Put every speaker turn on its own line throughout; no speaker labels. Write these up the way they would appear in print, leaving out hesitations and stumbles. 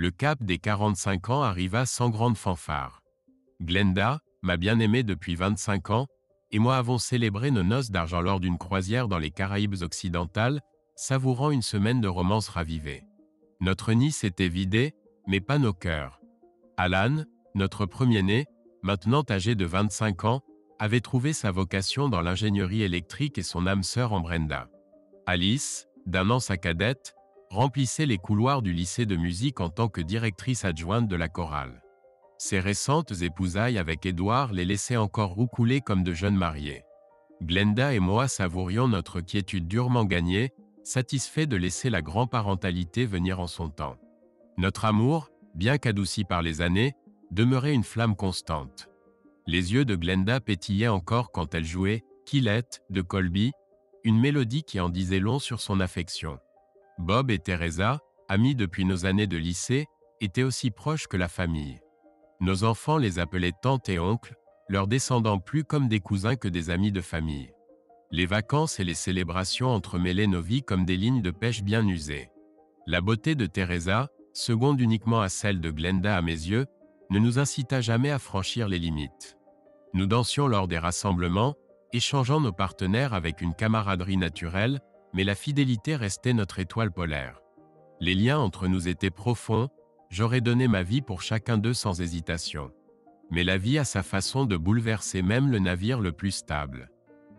Le cap des 45 ans arriva sans grande fanfare. Glenda, ma bien-aimée depuis 25 ans, et moi avons célébré nos noces d'argent lors d'une croisière dans les Caraïbes occidentales, savourant une semaine de romance ravivée. Notre nid s'était vidé, mais pas nos cœurs. Alan, notre premier-né, maintenant âgé de 25 ans, avait trouvé sa vocation dans l'ingénierie électrique et son âme sœur en Brenda. Alice, d'1 an sa cadette, remplissait les couloirs du lycée de musique en tant que directrice adjointe de la chorale. Ses récentes épousailles avec Édouard les laissaient encore roucouler comme de jeunes mariés. Glenda et moi savourions notre quiétude durement gagnée, satisfaits de laisser la grand-parentalité venir en son temps. Notre amour, bien qu'adouci par les années, demeurait une flamme constante. Les yeux de Glenda pétillaient encore quand elle jouait « Killette » de Colby, une mélodie qui en disait long sur son affection. Bob et Teresa, amis depuis nos années de lycée, étaient aussi proches que la famille. Nos enfants les appelaient tante et oncle, leurs descendants plus comme des cousins que des amis de famille. Les vacances et les célébrations entremêlaient nos vies comme des lignes de pêche bien usées. La beauté de Teresa, seconde uniquement à celle de Glenda à mes yeux, ne nous incita jamais à franchir les limites. Nous dansions lors des rassemblements, échangeant nos partenaires avec une camaraderie naturelle, mais la fidélité restait notre étoile polaire. Les liens entre nous étaient profonds, j'aurais donné ma vie pour chacun d'eux sans hésitation. Mais la vie a sa façon de bouleverser même le navire le plus stable.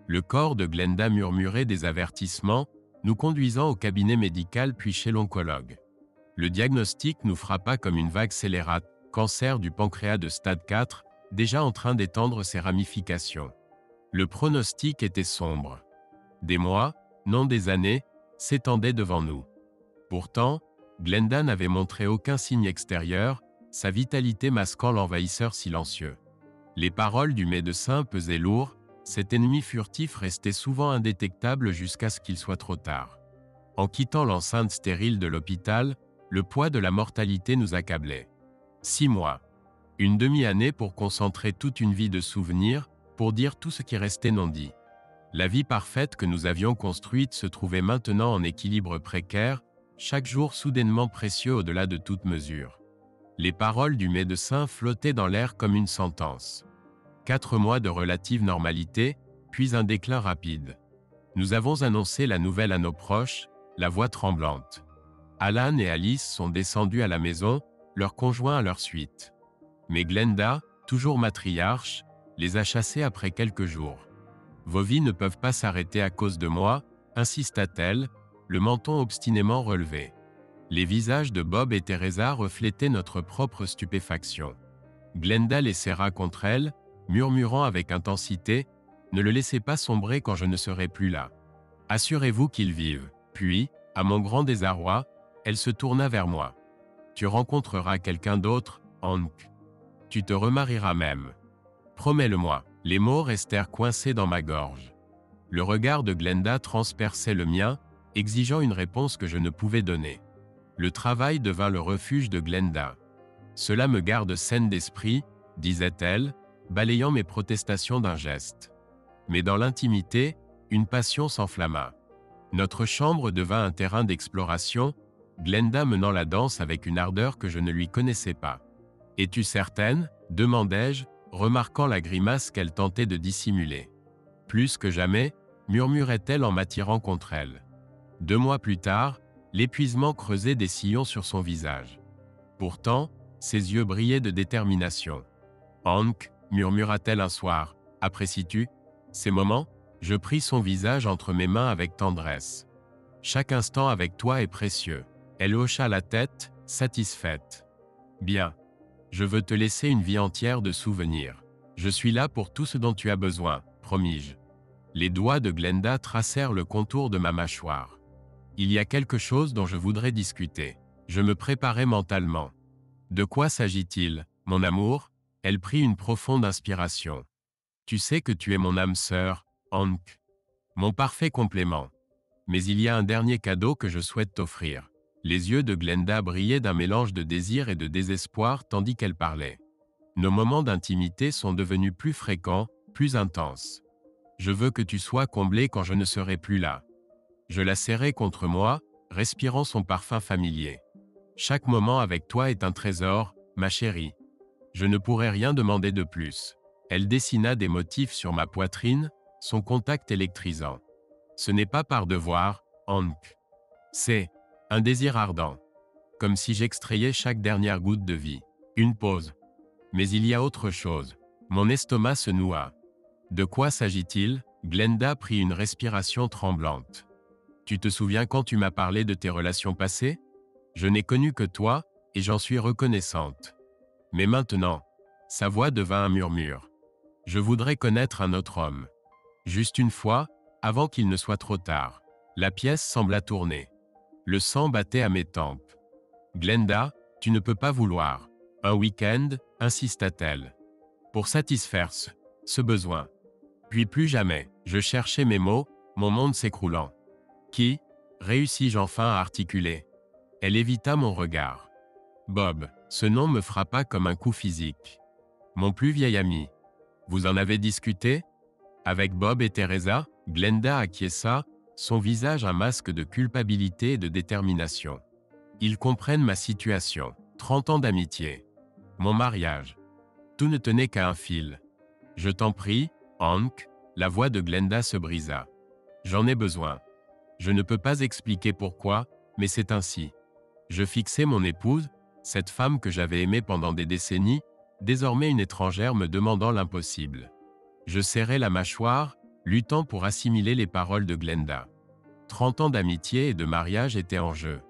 Le corps de Glenda murmurait des avertissements, nous conduisant au cabinet médical puis chez l'oncologue. Le diagnostic nous frappa comme une vague scélérate, cancer du pancréas de stade 4, déjà en train d'étendre ses ramifications. Le pronostic était sombre. Des mois, non des années, s'étendaient devant nous. Pourtant, Glenda n'avait montré aucun signe extérieur, sa vitalité masquant l'envahisseur silencieux. Les paroles du médecin pesaient lourd, cet ennemi furtif restait souvent indétectable jusqu'à ce qu'il soit trop tard. En quittant l'enceinte stérile de l'hôpital, le poids de la mortalité nous accablait. 6 mois. Une demi-année pour concentrer toute une vie de souvenirs, pour dire tout ce qui restait non dit. La vie parfaite que nous avions construite se trouvait maintenant en équilibre précaire, chaque jour soudainement précieux au-delà de toute mesure. Les paroles du médecin flottaient dans l'air comme une sentence. 4 mois de relative normalité, puis un déclin rapide. Nous avons annoncé la nouvelle à nos proches, la voix tremblante. Alan et Alice sont descendus à la maison, leurs conjoints à leur suite. Mais Glenda, toujours matriarche, les a chassés après quelques jours. « Vos vies ne peuvent pas s'arrêter à cause de moi », insista-t-elle, le menton obstinément relevé. Les visages de Bob et Teresa reflétaient notre propre stupéfaction. Glenda les serra contre elle, murmurant avec intensité « Ne le laissez pas sombrer quand je ne serai plus là. Assurez-vous qu'il vive. » Puis, à mon grand désarroi, elle se tourna vers moi. « Tu rencontreras quelqu'un d'autre, Hank. Tu te remarieras même. Promets-le-moi. » Les mots restèrent coincés dans ma gorge. Le regard de Glenda transperçait le mien, exigeant une réponse que je ne pouvais donner. Le travail devint le refuge de Glenda. « Cela me garde saine d'esprit, » disait-elle, balayant mes protestations d'un geste. Mais dans l'intimité, une passion s'enflamma. Notre chambre devint un terrain d'exploration, Glenda menant la danse avec une ardeur que je ne lui connaissais pas. « Es-tu certaine ?» demandai-je, remarquant la grimace qu'elle tentait de dissimuler. Plus que jamais, murmurait-elle en m'attirant contre elle. 2 mois plus tard, l'épuisement creusait des sillons sur son visage. Pourtant, ses yeux brillaient de détermination. « Hank, murmura-t-elle un soir, apprécies-tu ces moments ?» Je pris son visage entre mes mains avec tendresse. « Chaque instant avec toi est précieux. » Elle hocha la tête, satisfaite. « Bien. Je veux te laisser une vie entière de souvenirs. Je suis là pour tout ce dont tu as besoin, promis-je. » Les doigts de Glenda tracèrent le contour de ma mâchoire. « Il y a quelque chose dont je voudrais discuter. » Je me préparais mentalement. « De quoi s'agit-il, mon amour ?» Elle prit une profonde inspiration. « Tu sais que tu es mon âme sœur, Hank. Mon parfait complément. Mais il y a un dernier cadeau que je souhaite t'offrir. » Les yeux de Glenda brillaient d'un mélange de désir et de désespoir tandis qu'elle parlait. Nos moments d'intimité sont devenus plus fréquents, plus intenses. Je veux que tu sois comblée quand je ne serai plus là. Je la serrai contre moi, respirant son parfum familier. Chaque moment avec toi est un trésor, ma chérie. Je ne pourrais rien demander de plus. Elle dessina des motifs sur ma poitrine, son contact électrisant. Ce n'est pas par devoir, Hank. C'est un désir ardent. Comme si j'extrayais chaque dernière goutte de vie. Une pause. Mais il y a autre chose. Mon estomac se noua. De quoi s'agit-il? Glenda prit une respiration tremblante. Tu te souviens quand tu m'as parlé de tes relations passées? Je n'ai connu que toi, et j'en suis reconnaissante. Mais maintenant, sa voix devint un murmure. Je voudrais connaître un autre homme. Juste une fois, avant qu'il ne soit trop tard. La pièce sembla tourner. Le sang battait à mes tempes. Glenda, tu ne peux pas vouloir. Un week-end, insista-t-elle. Pour satisfaire ce besoin. Puis plus jamais, je cherchais mes mots, mon monde s'écroulant. Qui? Réussis-je enfin à articuler? Elle évita mon regard. Bob, ce nom me frappa comme un coup physique. Mon plus vieil ami. Vous en avez discuté? Avec Bob et Teresa, Glenda acquiesça, son visage un masque de culpabilité et de détermination. Ils comprennent ma situation. 30 ans d'amitié. Mon mariage. Tout ne tenait qu'à un fil. Je t'en prie, Hank, la voix de Glenda se brisa. J'en ai besoin. Je ne peux pas expliquer pourquoi, mais c'est ainsi. Je fixais mon épouse, cette femme que j'avais aimée pendant des décennies, désormais une étrangère me demandant l'impossible. Je serrais la mâchoire, luttant pour assimiler les paroles de Glenda. 30 ans d'amitié et de mariage étaient en jeu.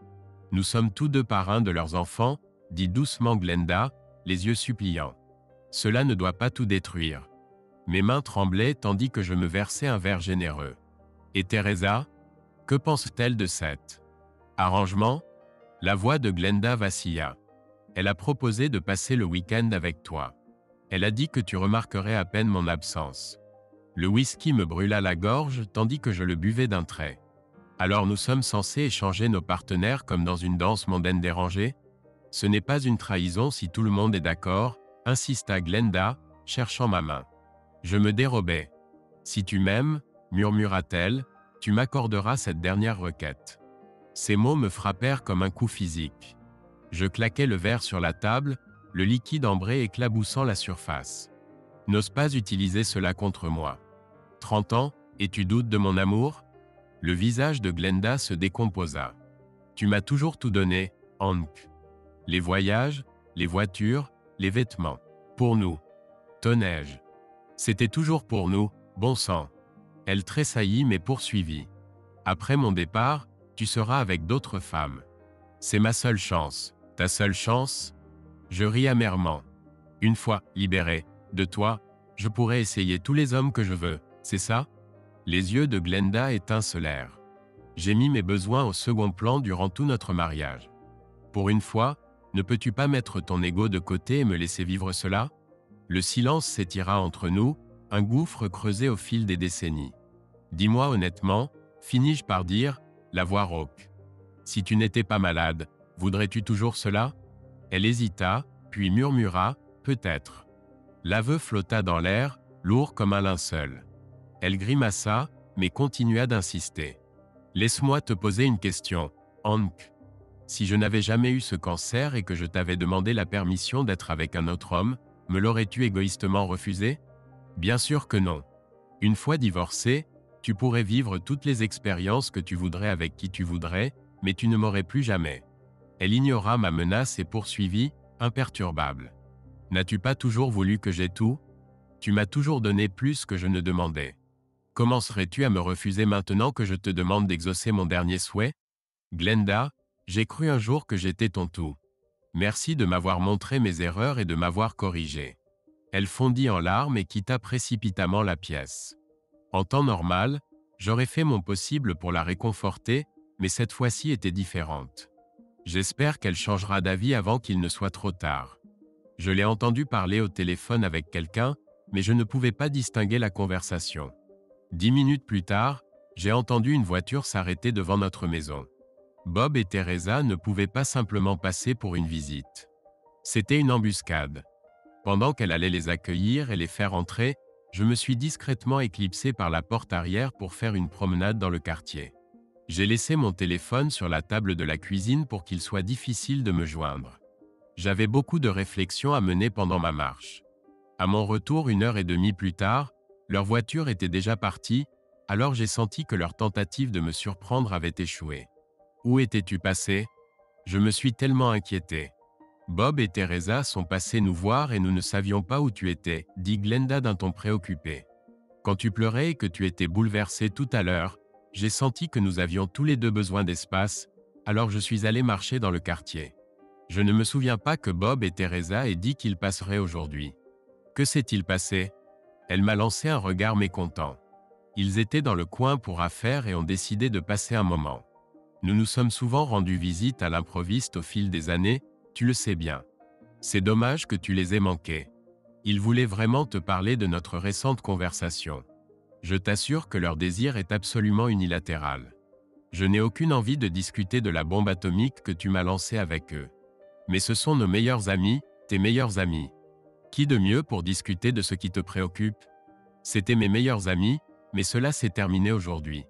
Nous sommes tous deux parrains de leurs enfants, dit doucement Glenda, les yeux suppliants. Cela ne doit pas tout détruire. Mes mains tremblaient tandis que je me versais un verre généreux. Et Teresa? Que pense-t-elle de cet arrangement? La voix de Glenda vacilla. Elle a proposé de passer le week-end avec toi. Elle a dit que tu remarquerais à peine mon absence. Le whisky me brûla la gorge tandis que je le buvais d'un trait. Alors nous sommes censés échanger nos partenaires comme dans une danse mondaine dérangée? Ce n'est pas une trahison si tout le monde est d'accord, insista Glenda, cherchant ma main. Je me dérobais. Si tu m'aimes, murmura-t-elle, tu m'accorderas cette dernière requête. Ces mots me frappèrent comme un coup physique. Je claquai le verre sur la table, le liquide ambré éclaboussant la surface. N'ose pas utiliser cela contre moi. 30 ans, et tu doutes de mon amour? Le visage de Glenda se décomposa. Tu m'as toujours tout donné, Hank. Les voyages, les voitures, les vêtements. Pour nous. Tonnais-je. C'était toujours pour nous, bon sang. Elle tressaillit mais poursuivit. Après mon départ, tu seras avec d'autres femmes. C'est ma seule chance. Ta seule chance? Je ris amèrement. Une fois libéré de toi, je pourrai essayer tous les hommes que je veux, c'est ça? Les yeux de Glenda étincelèrent. J'ai mis mes besoins au second plan durant tout notre mariage. Pour une fois, ne peux-tu pas mettre ton ego de côté et me laisser vivre cela? Le silence s'étira entre nous, un gouffre creusé au fil des décennies. Dis-moi honnêtement, finis-je par dire, la voix rauque. Si tu n'étais pas malade, voudrais-tu toujours cela? Elle hésita, puis murmura, peut-être. L'aveu flotta dans l'air, lourd comme un linceul. Elle grimaça, mais continua d'insister. Laisse-moi te poser une question, Hank. Si je n'avais jamais eu ce cancer et que je t'avais demandé la permission d'être avec un autre homme, me l'aurais-tu égoïstement refusé? Bien sûr que non. Une fois divorcé, tu pourrais vivre toutes les expériences que tu voudrais avec qui tu voudrais, mais tu ne m'aurais plus jamais. Elle ignora ma menace et poursuivit, imperturbable. N'as-tu pas toujours voulu que j'aie tout? Tu m'as toujours donné plus que je ne demandais. Commencerais-tu à me refuser maintenant que je te demande d'exaucer mon dernier souhait? Glenda, j'ai cru un jour que j'étais ton tout. Merci de m'avoir montré mes erreurs et de m'avoir corrigé. Elle fondit en larmes et quitta précipitamment la pièce. En temps normal, j'aurais fait mon possible pour la réconforter, mais cette fois-ci était différente. J'espère qu'elle changera d'avis avant qu'il ne soit trop tard. Je l'ai entendu parler au téléphone avec quelqu'un, mais je ne pouvais pas distinguer la conversation. 10 minutes plus tard, j'ai entendu une voiture s'arrêter devant notre maison. Bob et Teresa ne pouvaient pas simplement passer pour une visite. C'était une embuscade. Pendant qu'elle allait les accueillir et les faire entrer, je me suis discrètement éclipsé par la porte arrière pour faire une promenade dans le quartier. J'ai laissé mon téléphone sur la table de la cuisine pour qu'il soit difficile de me joindre. J'avais beaucoup de réflexions à mener pendant ma marche. À mon retour 1 heure et demie plus tard, leur voiture était déjà partie, alors j'ai senti que leur tentative de me surprendre avait échoué. Où étais-tu passé? Je me suis tellement inquiété. Bob et Teresa sont passés nous voir et nous ne savions pas où tu étais, dit Glenda d'un ton préoccupé. Quand tu pleurais et que tu étais bouleversé tout à l'heure, j'ai senti que nous avions tous les deux besoin d'espace, alors je suis allé marcher dans le quartier. Je ne me souviens pas que Bob et Teresa aient dit qu'ils passeraient aujourd'hui. Que s'est-il passé? Elle m'a lancé un regard mécontent. Ils étaient dans le coin pour affaires et ont décidé de passer un moment. Nous nous sommes souvent rendus visite à l'improviste au fil des années, tu le sais bien. C'est dommage que tu les aies manqués. Ils voulaient vraiment te parler de notre récente conversation. Je t'assure que leur désir est absolument unilatéral. Je n'ai aucune envie de discuter de la bombe atomique que tu m'as lancée avec eux. Mais ce sont nos meilleurs amis, tes meilleurs amis. Qui de mieux pour discuter de ce qui te préoccupe? C'étaient mes meilleurs amis, mais cela s'est terminé aujourd'hui.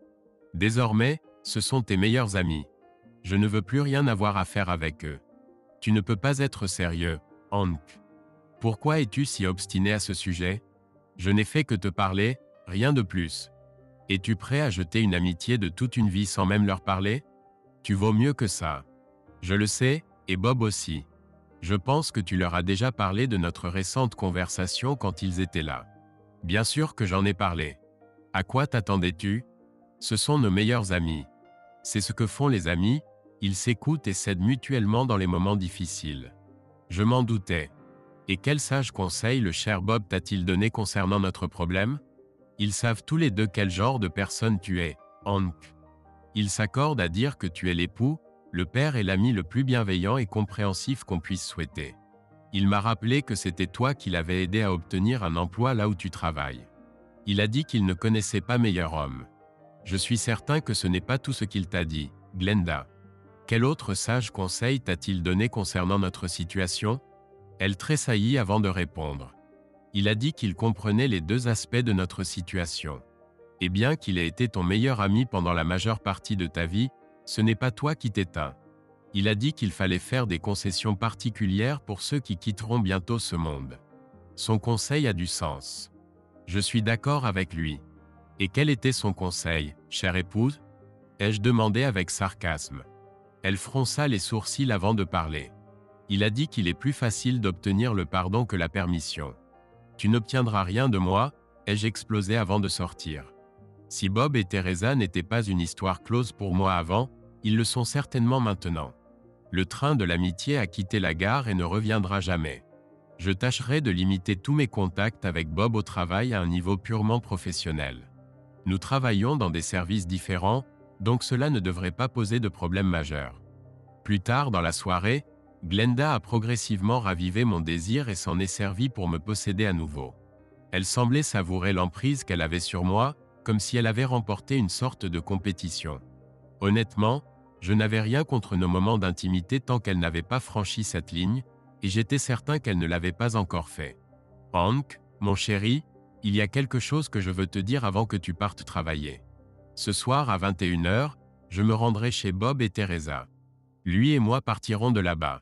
Désormais, ce sont tes meilleurs amis. Je ne veux plus rien avoir à faire avec eux. Tu ne peux pas être sérieux, Hank. Pourquoi es-tu si obstiné à ce sujet? Je n'ai fait que te parler, rien de plus. Es-tu prêt à jeter une amitié de toute une vie sans même leur parler? Tu vaux mieux que ça. Je le sais, et Bob aussi. Je pense que tu leur as déjà parlé de notre récente conversation quand ils étaient là. Bien sûr que j'en ai parlé. À quoi t'attendais-tu? Ce sont nos meilleurs amis. C'est ce que font les amis, ils s'écoutent et s'aident mutuellement dans les moments difficiles. Je m'en doutais. Et quel sage conseil le cher Bob t'a-t-il donné concernant notre problème? Ils savent tous les deux quel genre de personne tu es, Hank. Ils s'accordent à dire que tu es l'époux, le père et l'ami le plus bienveillant et compréhensif qu'on puisse souhaiter. Il m'a rappelé que c'était toi qui l'avais aidé à obtenir un emploi là où tu travailles. Il a dit qu'il ne connaissait pas meilleur homme. Je suis certain que ce n'est pas tout ce qu'il t'a dit, Glenda. Quel autre sage conseil t'a-t-il donné concernant notre situation? Elle tressaillit avant de répondre. Il a dit qu'il comprenait les deux aspects de notre situation. Et bien qu'il ait été ton meilleur ami pendant la majeure partie de ta vie, ce n'est pas toi qui t'éteins. Il a dit qu'il fallait faire des concessions particulières pour ceux qui quitteront bientôt ce monde. Son conseil a du sens. Je suis d'accord avec lui. Et quel était son conseil, chère épouse? Ai-je demandé avec sarcasme. Elle fronça les sourcils avant de parler. Il a dit qu'il est plus facile d'obtenir le pardon que la permission. Tu n'obtiendras rien de moi, ai-je explosé avant de sortir. Si Bob et Teresa n'étaient pas une histoire close pour moi avant, ils le sont certainement maintenant. Le train de l'amitié a quitté la gare et ne reviendra jamais. Je tâcherai de limiter tous mes contacts avec Bob au travail à un niveau purement professionnel. Nous travaillons dans des services différents, donc cela ne devrait pas poser de problème majeur. Plus tard dans la soirée, Glenda a progressivement ravivé mon désir et s'en est servie pour me posséder à nouveau. Elle semblait savourer l'emprise qu'elle avait sur moi, comme si elle avait remporté une sorte de compétition. Honnêtement, je n'avais rien contre nos moments d'intimité tant qu'elle n'avait pas franchi cette ligne, et j'étais certain qu'elle ne l'avait pas encore fait. Hank, mon chéri, il y a quelque chose que je veux te dire avant que tu partes travailler. Ce soir à 21 h, je me rendrai chez Bob et Teresa. Lui et moi partirons de là-bas.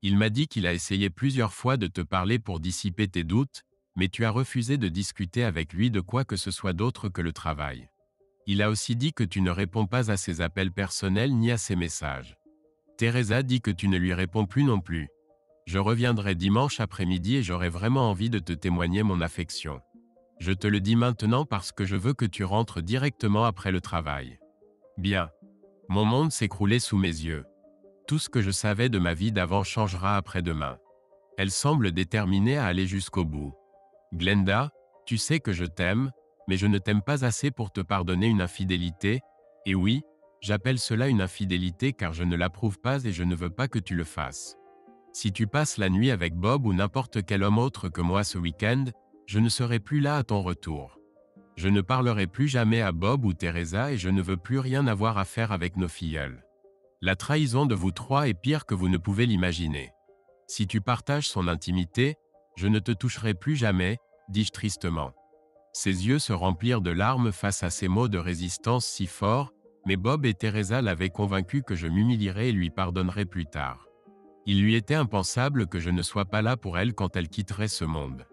Il m'a dit qu'il a essayé plusieurs fois de te parler pour dissiper tes doutes, mais tu as refusé de discuter avec lui de quoi que ce soit d'autre que le travail. Il a aussi dit que tu ne réponds pas à ses appels personnels ni à ses messages. Teresa dit que tu ne lui réponds plus non plus. Je reviendrai dimanche après-midi et j'aurai vraiment envie de te témoigner mon affection. Je te le dis maintenant parce que je veux que tu rentres directement après le travail. Bien. Mon monde s'écroulait sous mes yeux. Tout ce que je savais de ma vie d'avant changera après-demain. Elle semble déterminée à aller jusqu'au bout. Glenda, tu sais que je t'aime, mais je ne t'aime pas assez pour te pardonner une infidélité, et oui, j'appelle cela une infidélité car je ne l'approuve pas et je ne veux pas que tu le fasses. Si tu passes la nuit avec Bob ou n'importe quel homme autre que moi ce week-end, je ne serai plus là à ton retour. Je ne parlerai plus jamais à Bob ou Teresa et je ne veux plus rien avoir à faire avec nos filleuls. La trahison de vous trois est pire que vous ne pouvez l'imaginer. Si tu partages son intimité, je ne te toucherai plus jamais, dis-je tristement. Ses yeux se remplirent de larmes face à ces mots de résistance si forts, Mais Bob et Teresa l'avaient convaincu que je m'humilierais et lui pardonnerais plus tard. Il lui était impensable que je ne sois pas là pour elle quand elle quitterait ce monde.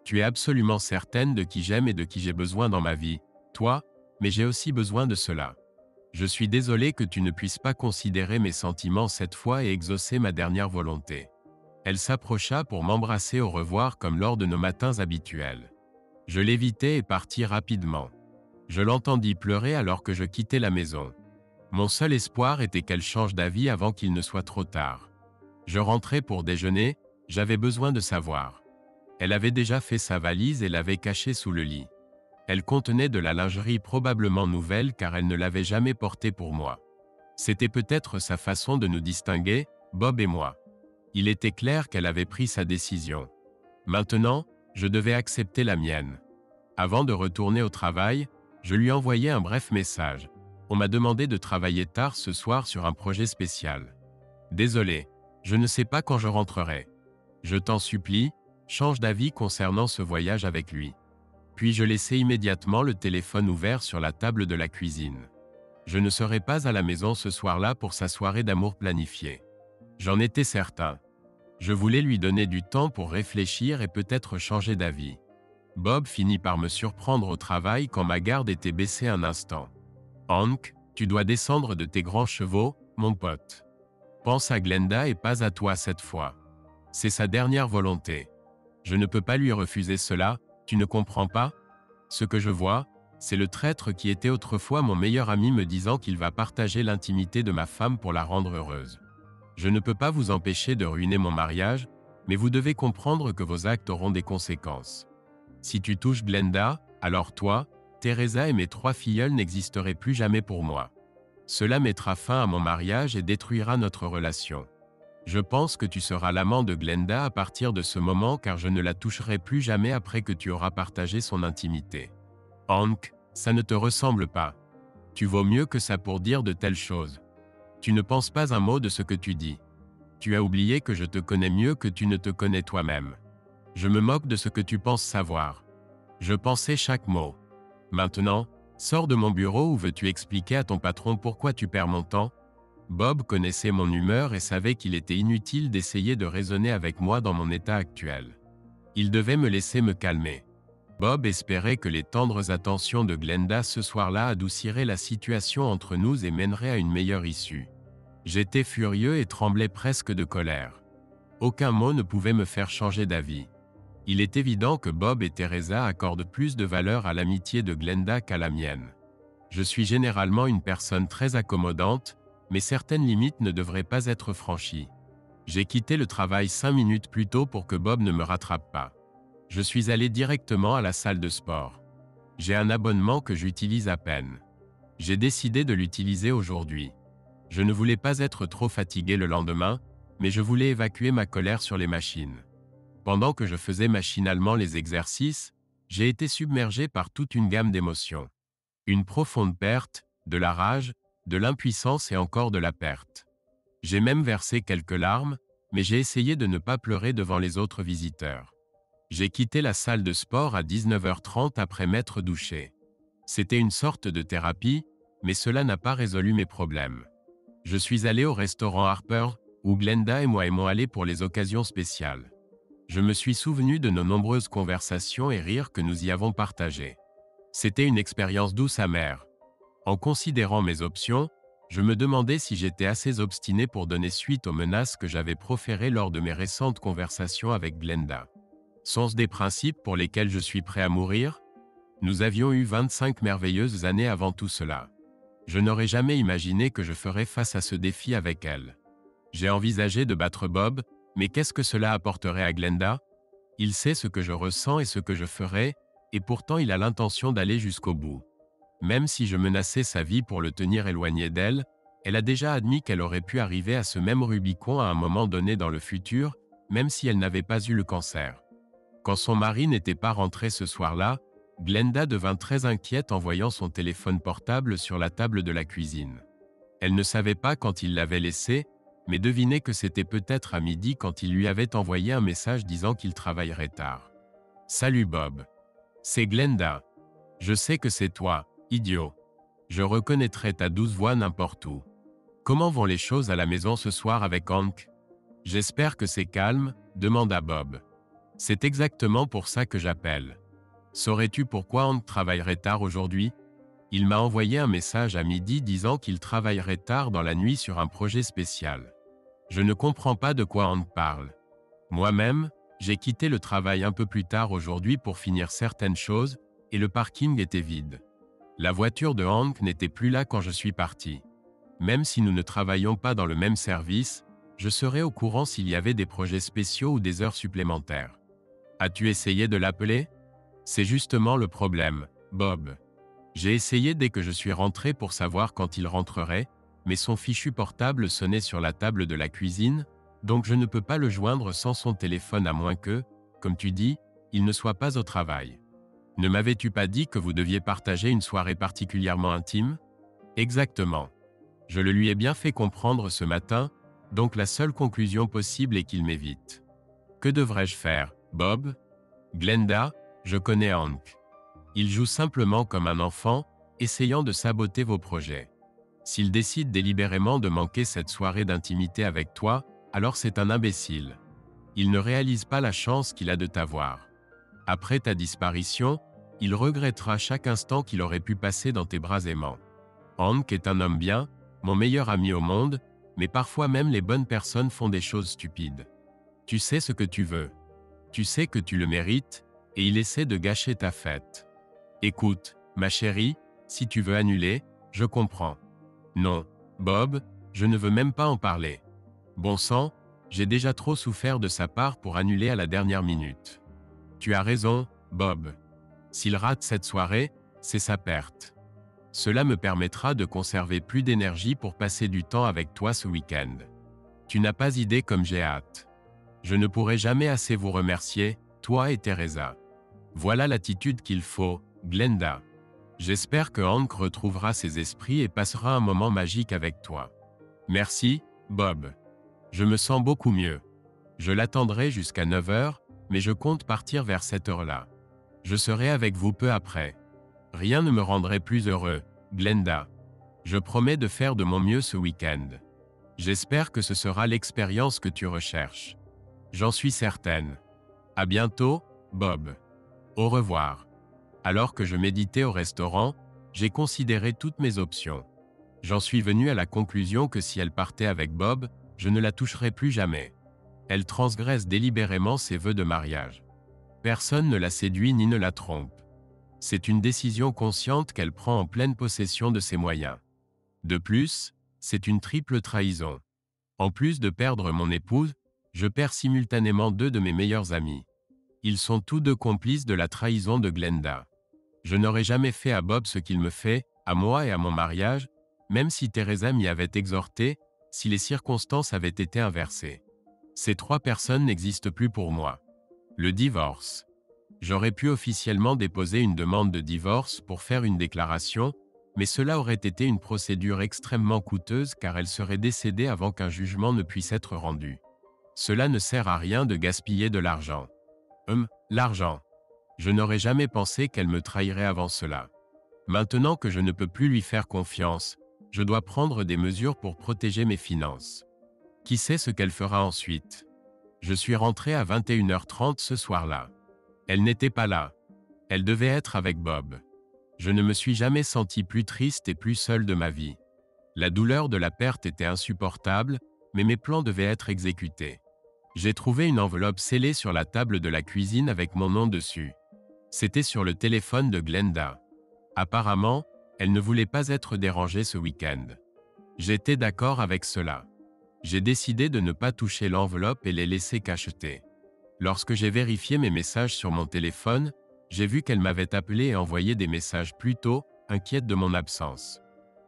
Tu es absolument certaine de qui j'aime et de qui j'ai besoin dans ma vie, toi, mais j'ai aussi besoin de cela. Je suis désolé que tu ne puisses pas considérer mes sentiments cette fois et exaucer ma dernière volonté. Elle s'approcha pour m'embrasser au revoir comme lors de nos matins habituels. Je l'évitai et partis rapidement. Je l'entendis pleurer alors que je quittais la maison. Mon seul espoir était qu'elle change d'avis avant qu'il ne soit trop tard. Je rentrais pour déjeuner, j'avais besoin de savoir. Elle avait déjà fait sa valise et l'avait cachée sous le lit. Elle contenait de la lingerie probablement nouvelle car elle ne l'avait jamais portée pour moi. C'était peut-être sa façon de nous distinguer, Bob et moi. Il était clair qu'elle avait pris sa décision. Maintenant, je devais accepter la mienne. Avant de retourner au travail, je lui envoyai un bref message. On m'a demandé de travailler tard ce soir sur un projet spécial. Désolé, je ne sais pas quand je rentrerai. Je t'en supplie, change d'avis concernant ce voyage avec lui. Puis je laissai immédiatement le téléphone ouvert sur la table de la cuisine. Je ne serai pas à la maison ce soir-là pour sa soirée d'amour planifiée. J'en étais certain. Je voulais lui donner du temps pour réfléchir et peut-être changer d'avis. Bob finit par me surprendre au travail quand ma garde était baissée un instant. « Hank, tu dois descendre de tes grands chevaux, mon pote. Pense à Glenda et pas à toi cette fois. C'est sa dernière volonté. Je ne peux pas lui refuser cela, tu ne comprends pas? Ce que je vois, c'est le traître qui était autrefois mon meilleur ami me disant qu'il va partager l'intimité de ma femme pour la rendre heureuse. Je ne peux pas vous empêcher de ruiner mon mariage, mais vous devez comprendre que vos actes auront des conséquences. Si tu touches Glenda, alors toi, Teresa et mes 3 filleuls n'existeraient plus jamais pour moi. Cela mettra fin à mon mariage et détruira notre relation. Je pense que tu seras l'amant de Glenda à partir de ce moment car je ne la toucherai plus jamais après que tu auras partagé son intimité. Hank, ça ne te ressemble pas. Tu vaux mieux que ça pour dire de telles choses. Tu ne penses pas un mot de ce que tu dis. Tu as oublié que je te connais mieux que tu ne te connais toi-même. Je me moque de ce que tu penses savoir. Je pensais chaque mot. Maintenant, sors de mon bureau ou veux-tu expliquer à ton patron pourquoi tu perds mon temps? Bob connaissait mon humeur et savait qu'il était inutile d'essayer de raisonner avec moi dans mon état actuel. Il devait me laisser me calmer. Bob espérait que les tendres attentions de Glenda ce soir-là adouciraient la situation entre nous et mèneraient à une meilleure issue. J'étais furieux et tremblais presque de colère. Aucun mot ne pouvait me faire changer d'avis. Il est évident que Bob et Teresa accordent plus de valeur à l'amitié de Glenda qu'à la mienne. Je suis généralement une personne très accommodante, mais certaines limites ne devraient pas être franchies. J'ai quitté le travail 5 minutes plus tôt pour que Bob ne me rattrape pas. Je suis allé directement à la salle de sport. J'ai un abonnement que j'utilise à peine. J'ai décidé de l'utiliser aujourd'hui. Je ne voulais pas être trop fatigué le lendemain, mais je voulais évacuer ma colère sur les machines. Pendant que je faisais machinalement les exercices, j'ai été submergé par toute une gamme d'émotions. Une profonde perte, de la rage, de l'impuissance et encore de la perte. J'ai même versé quelques larmes, mais j'ai essayé de ne pas pleurer devant les autres visiteurs. J'ai quitté la salle de sport à 19h30 après m'être douché. C'était une sorte de thérapie, mais cela n'a pas résolu mes problèmes. Je suis allé au restaurant Harper, où Glenda et moi aimons aller pour les occasions spéciales. Je me suis souvenu de nos nombreuses conversations et rires que nous y avons partagés. C'était une expérience douce amère. En considérant mes options, je me demandais si j'étais assez obstiné pour donner suite aux menaces que j'avais proférées lors de mes récentes conversations avec Glenda. Sont-ce des principes pour lesquels je suis prêt à mourir? Nous avions eu 25 merveilleuses années avant tout cela. Je n'aurais jamais imaginé que je ferais face à ce défi avec elle. J'ai envisagé de battre Bob, mais qu'est-ce que cela apporterait à Glenda? Il sait ce que je ressens et ce que je ferai, et pourtant il a l'intention d'aller jusqu'au bout. Même si je menaçais sa vie pour le tenir éloigné d'elle, elle a déjà admis qu'elle aurait pu arriver à ce même Rubicon à un moment donné dans le futur, même si elle n'avait pas eu le cancer. Quand son mari n'était pas rentré ce soir-là, Glenda devint très inquiète en voyant son téléphone portable sur la table de la cuisine. Elle ne savait pas quand il l'avait laissé, mais devinait que c'était peut-être à midi quand il lui avait envoyé un message disant qu'il travaillerait tard. « Salut Bob. C'est Glenda. Je sais que c'est toi, idiot. Je reconnaîtrais ta douce voix n'importe où. Comment vont les choses à la maison ce soir avec Hank? J'espère que c'est calme, demanda Bob. C'est exactement pour ça que j'appelle. Saurais-tu pourquoi Hank travaillerait tard aujourd'hui? Il m'a envoyé un message à midi disant qu'il travaillerait tard dans la nuit sur un projet spécial. Je ne comprends pas de quoi Hank parle. Moi-même, j'ai quitté le travail un peu plus tard aujourd'hui pour finir certaines choses, et le parking était vide. La voiture de Hank n'était plus là quand je suis parti. Même si nous ne travaillons pas dans le même service, je serais au courant s'il y avait des projets spéciaux ou des heures supplémentaires. As-tu essayé de l'appeler? C'est justement le problème, Bob. J'ai essayé dès que je suis rentré pour savoir quand il rentrerait, mais son fichu portable sonnait sur la table de la cuisine, donc je ne peux pas le joindre sans son téléphone à moins que, comme tu dis, il ne soit pas au travail. Ne m'avais-tu pas dit que vous deviez partager une soirée particulièrement intime? Exactement. Je le lui ai bien fait comprendre ce matin, donc la seule conclusion possible est qu'il m'évite. Que devrais-je faire, Bob? Glenda, je connais Hank. Il joue simplement comme un enfant, essayant de saboter vos projets. S'il décide délibérément de manquer cette soirée d'intimité avec toi, alors c'est un imbécile. Il ne réalise pas la chance qu'il a de t'avoir. Après ta disparition, il regrettera chaque instant qu'il aurait pu passer dans tes bras aimants. Hank est un homme bien, mon meilleur ami au monde, mais parfois même les bonnes personnes font des choses stupides. Tu sais ce que tu veux. Tu sais que tu le mérites, et il essaie de gâcher ta fête. Écoute, ma chérie, si tu veux annuler, je comprends. Non, Bob, je ne veux même pas en parler. Bon sang, j'ai déjà trop souffert de sa part pour annuler à la dernière minute. Tu as raison, Bob. S'il rate cette soirée, c'est sa perte. Cela me permettra de conserver plus d'énergie pour passer du temps avec toi ce week-end. Tu n'as pas idée comme j'ai hâte. Je ne pourrai jamais assez vous remercier, toi et Teresa. Voilà l'attitude qu'il faut, Glenda. J'espère que Hank retrouvera ses esprits et passera un moment magique avec toi. Merci, Bob. Je me sens beaucoup mieux. Je l'attendrai jusqu'à 9 heures, mais je compte partir vers cette heure-là. Je serai avec vous peu après. Rien ne me rendrait plus heureux, Glenda. Je promets de faire de mon mieux ce week-end. J'espère que ce sera l'expérience que tu recherches. J'en suis certaine. À bientôt, Bob. Au revoir. Alors que je méditais au restaurant, j'ai considéré toutes mes options. J'en suis venu à la conclusion que si elle partait avec Bob, je ne la toucherai plus jamais. Elle transgresse délibérément ses vœux de mariage. Personne ne la séduit ni ne la trompe. C'est une décision consciente qu'elle prend en pleine possession de ses moyens. De plus, c'est une triple trahison. En plus de perdre mon épouse, je perds simultanément deux de mes meilleurs amis. Ils sont tous deux complices de la trahison de Glenda. Je n'aurais jamais fait à Bob ce qu'il me fait, à moi et à mon mariage, même si Teresa m'y avait exhorté, si les circonstances avaient été inversées. Ces trois personnes n'existent plus pour moi. Le divorce. J'aurais pu officiellement déposer une demande de divorce pour faire une déclaration, mais cela aurait été une procédure extrêmement coûteuse car elle serait décédée avant qu'un jugement ne puisse être rendu. Cela ne sert à rien de gaspiller de l'argent. L'argent. Je n'aurais jamais pensé qu'elle me trahirait avant cela. Maintenant que je ne peux plus lui faire confiance, je dois prendre des mesures pour protéger mes finances. Qui sait ce qu'elle fera ensuite? Je suis rentré à 21h30 ce soir-là. Elle n'était pas là. Elle devait être avec Bob. Je ne me suis jamais senti plus triste et plus seul de ma vie. La douleur de la perte était insupportable, mais mes plans devaient être exécutés. J'ai trouvé une enveloppe scellée sur la table de la cuisine avec mon nom dessus. C'était sur le téléphone de Glenda. Apparemment, elle ne voulait pas être dérangée ce week-end. J'étais d'accord avec cela. J'ai décidé de ne pas toucher l'enveloppe et les laisser cacheter. Lorsque j'ai vérifié mes messages sur mon téléphone, j'ai vu qu'elle m'avait appelé et envoyé des messages plus tôt, inquiète de mon absence.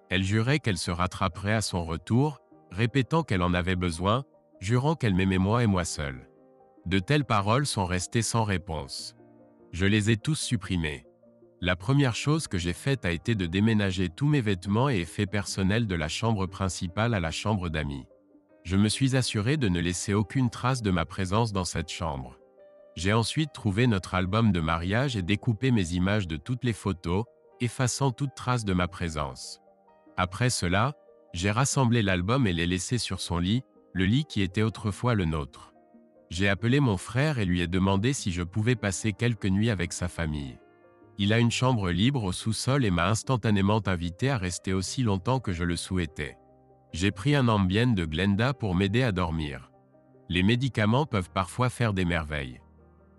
Elle jurait qu'elle se rattraperait à son retour, répétant qu'elle en avait besoin, jurant qu'elle m'aimait moi et moi seul. De telles paroles sont restées sans réponse. Je les ai tous supprimées. La première chose que j'ai faite a été de déménager tous mes vêtements et effets personnels de la chambre principale à la chambre d'amis. Je me suis assuré de ne laisser aucune trace de ma présence dans cette chambre. J'ai ensuite trouvé notre album de mariage et découpé mes images de toutes les photos, effaçant toute trace de ma présence. Après cela, j'ai rassemblé l'album et l'ai laissé sur son lit, le lit qui était autrefois le nôtre. J'ai appelé mon frère et lui ai demandé si je pouvais passer quelques nuits avec sa famille. Il a une chambre libre au sous-sol et m'a instantanément invité à rester aussi longtemps que je le souhaitais. J'ai pris un Ambien de Glenda pour m'aider à dormir. Les médicaments peuvent parfois faire des merveilles.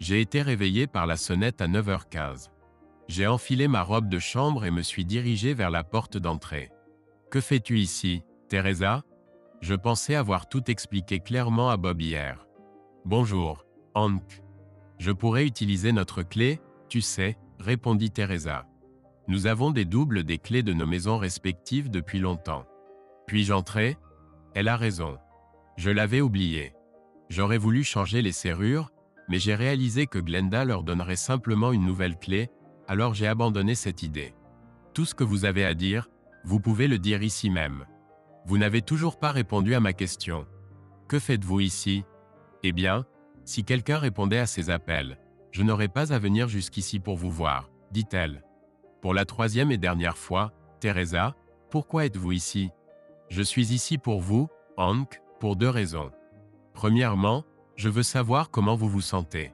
J'ai été réveillé par la sonnette à 9h15. J'ai enfilé ma robe de chambre et me suis dirigé vers la porte d'entrée. « Que fais-tu ici, Teresa ?» Je pensais avoir tout expliqué clairement à Bob hier. « Bonjour, Hank. Je pourrais utiliser notre clé, tu sais, » répondit Teresa. « Nous avons des doubles des clés de nos maisons respectives depuis longtemps. Puis-je entrer ?» Elle a raison. Je l'avais oublié. J'aurais voulu changer les serrures, mais j'ai réalisé que Glenda leur donnerait simplement une nouvelle clé, alors j'ai abandonné cette idée. Tout ce que vous avez à dire, vous pouvez le dire ici même. Vous n'avez toujours pas répondu à ma question. Que faites-vous ici? Eh bien, si quelqu'un répondait à ces appels, je n'aurais pas à venir jusqu'ici pour vous voir, dit-elle. Pour la troisième et dernière fois, Teresa, pourquoi êtes-vous ici? Je suis ici pour vous, Hank, pour 2 raisons. Premièrement, je veux savoir comment vous vous sentez.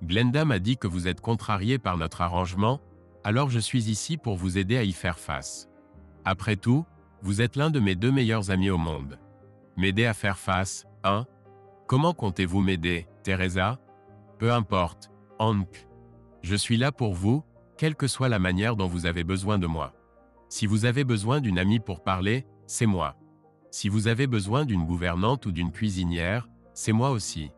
Glenda m'a dit que vous êtes contrarié par notre arrangement, alors je suis ici pour vous aider à y faire face. Après tout, vous êtes l'un de mes 2 meilleurs amis au monde. M'aider à faire face, hein? Comment comptez-vous m'aider, Teresa? Peu importe, Hank. Je suis là pour vous, quelle que soit la manière dont vous avez besoin de moi. Si vous avez besoin d'une amie pour parler, c'est moi. Si vous avez besoin d'une gouvernante ou d'une cuisinière, c'est moi aussi.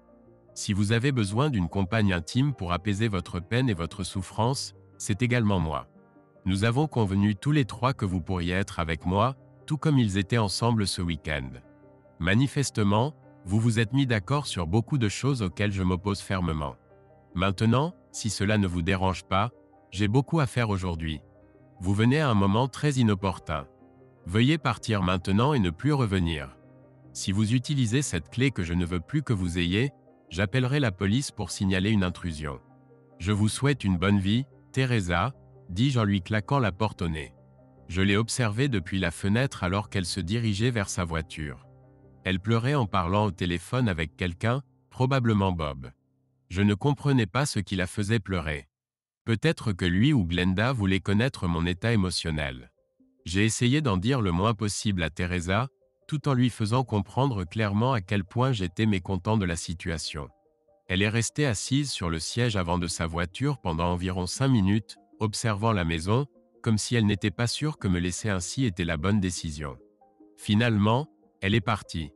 Si vous avez besoin d'une compagne intime pour apaiser votre peine et votre souffrance, c'est également moi. Nous avons convenu tous les 3 que vous pourriez être avec moi, tout comme ils étaient ensemble ce week-end. Manifestement, vous vous êtes mis d'accord sur beaucoup de choses auxquelles je m'oppose fermement. Maintenant, si cela ne vous dérange pas, j'ai beaucoup à faire aujourd'hui. Vous venez à un moment très inopportun. Veuillez partir maintenant et ne plus revenir. Si vous utilisez cette clé que je ne veux plus que vous ayez, j'appellerai la police pour signaler une intrusion. Je vous souhaite une bonne vie, Teresa, dis-je en lui claquant la porte au nez. Je l'ai observée depuis la fenêtre alors qu'elle se dirigeait vers sa voiture. Elle pleurait en parlant au téléphone avec quelqu'un, probablement Bob. Je ne comprenais pas ce qui la faisait pleurer. Peut-être que lui ou Glenda voulaient connaître mon état émotionnel. J'ai essayé d'en dire le moins possible à Teresa, tout en lui faisant comprendre clairement à quel point j'étais mécontent de la situation. Elle est restée assise sur le siège avant de sa voiture pendant environ 5 minutes, observant la maison, comme si elle n'était pas sûre que me laisser ainsi était la bonne décision. Finalement, elle est partie.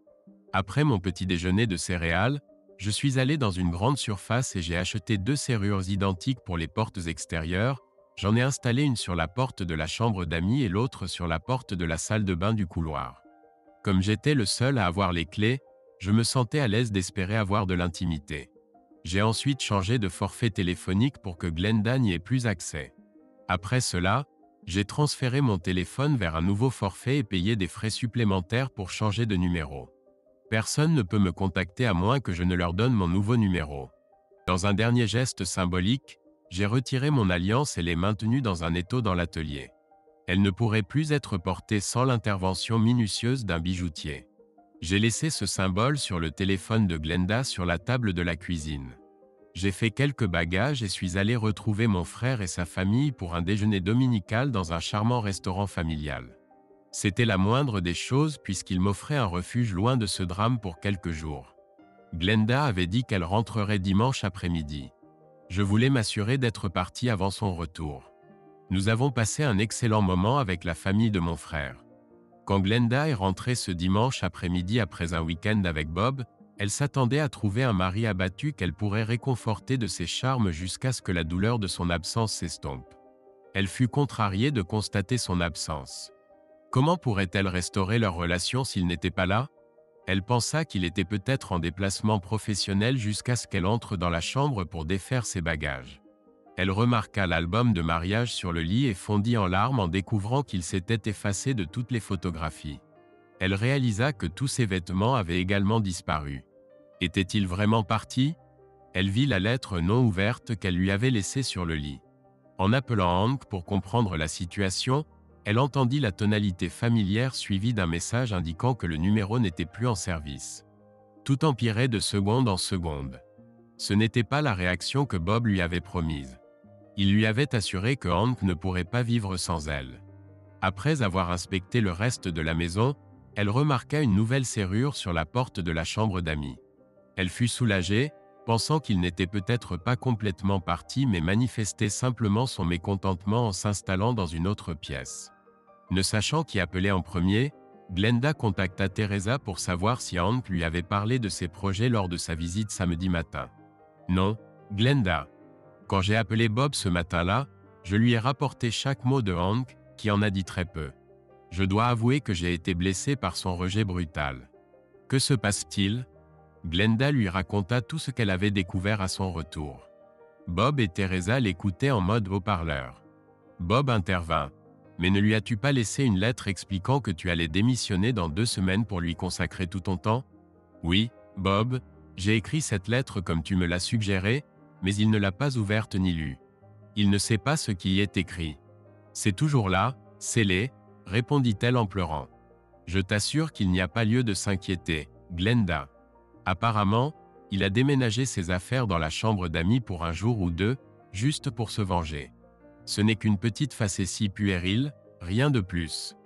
Après mon petit déjeuner de céréales, je suis allé dans une grande surface et j'ai acheté 2 serrures identiques pour les portes extérieures. J'en ai installé une sur la porte de la chambre d'amis et l'autre sur la porte de la salle de bain du couloir. Comme j'étais le seul à avoir les clés, je me sentais à l'aise d'espérer avoir de l'intimité. J'ai ensuite changé de forfait téléphonique pour que Glenda n'y ait plus accès. Après cela, j'ai transféré mon téléphone vers un nouveau forfait et payé des frais supplémentaires pour changer de numéro. Personne ne peut me contacter à moins que je ne leur donne mon nouveau numéro. Dans un dernier geste symbolique, j'ai retiré mon alliance et l'ai maintenue dans un étau dans l'atelier. Elle ne pourrait plus être portée sans l'intervention minutieuse d'un bijoutier. J'ai laissé ce symbole sur le téléphone de Glenda sur la table de la cuisine. J'ai fait quelques bagages et suis allé retrouver mon frère et sa famille pour un déjeuner dominical dans un charmant restaurant familial. C'était la moindre des choses puisqu'il m'offrait un refuge loin de ce drame pour quelques jours. Glenda avait dit qu'elle rentrerait dimanche après-midi. Je voulais m'assurer d'être parti avant son retour. Nous avons passé un excellent moment avec la famille de mon frère. Quand Glenda est rentrée ce dimanche après-midi après un week-end avec Bob, elle s'attendait à trouver un mari abattu qu'elle pourrait réconforter de ses charmes jusqu'à ce que la douleur de son absence s'estompe. Elle fut contrariée de constater son absence. Comment pourrait-elle restaurer leur relation s'il n'était pas là? Elle pensa qu'il était peut-être en déplacement professionnel jusqu'à ce qu'elle entre dans la chambre pour défaire ses bagages. Elle remarqua l'album de mariage sur le lit et fondit en larmes en découvrant qu'il s'était effacé de toutes les photographies. Elle réalisa que tous ses vêtements avaient également disparu. Était-il vraiment parti? Elle vit la lettre non ouverte qu'elle lui avait laissée sur le lit. En appelant Hank pour comprendre la situation, elle entendit la tonalité familière suivie d'un message indiquant que le numéro n'était plus en service. Tout empirait de seconde en seconde. Ce n'était pas la réaction que Bob lui avait promise. Il lui avait assuré que Hank ne pourrait pas vivre sans elle. Après avoir inspecté le reste de la maison, elle remarqua une nouvelle serrure sur la porte de la chambre d'amis. Elle fut soulagée, pensant qu'il n'était peut-être pas complètement parti mais manifestait simplement son mécontentement en s'installant dans une autre pièce. Ne sachant qui appelait en premier, Glenda contacta Teresa pour savoir si Hank lui avait parlé de ses projets lors de sa visite samedi matin. Non, Glenda. Quand j'ai appelé Bob ce matin-là, je lui ai rapporté chaque mot de Hank, qui en a dit très peu. Je dois avouer que j'ai été blessé par son rejet brutal. Que se passe-t-il ? Glenda lui raconta tout ce qu'elle avait découvert à son retour. Bob et Teresa l'écoutaient en mode haut-parleur. Bob intervint. Mais ne lui as-tu pas laissé une lettre expliquant que tu allais démissionner dans 2 semaines pour lui consacrer tout ton temps ? Oui, Bob, j'ai écrit cette lettre comme tu me l'as suggéré, mais il ne l'a pas ouverte ni lue. Il ne sait pas ce qui y est écrit. C'est toujours là, scellé, répondit-elle en pleurant. Je t'assure qu'il n'y a pas lieu de s'inquiéter, Glenda. Apparemment, il a déménagé ses affaires dans la chambre d'amis pour un jour ou deux, juste pour se venger. Ce n'est qu'une petite facétie puérile, rien de plus.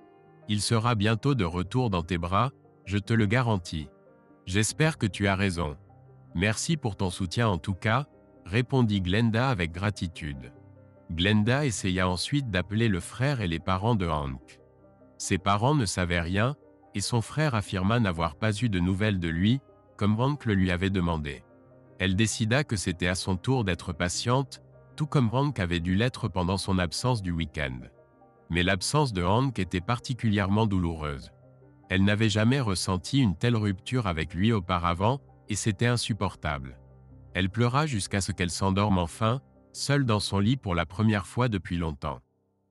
Il sera bientôt de retour dans tes bras, je te le garantis. J'espère que tu as raison. Merci pour ton soutien en tout cas, répondit Glenda avec gratitude. Glenda essaya ensuite d'appeler le frère et les parents de Hank. Ses parents ne savaient rien, et son frère affirma n'avoir pas eu de nouvelles de lui, comme Hank le lui avait demandé. Elle décida que c'était à son tour d'être patiente, tout comme Hank avait dû l'être pendant son absence du week-end. Mais l'absence de Hank était particulièrement douloureuse. Elle n'avait jamais ressenti une telle rupture avec lui auparavant, et c'était insupportable. Elle pleura jusqu'à ce qu'elle s'endorme enfin, seule dans son lit pour la première fois depuis longtemps.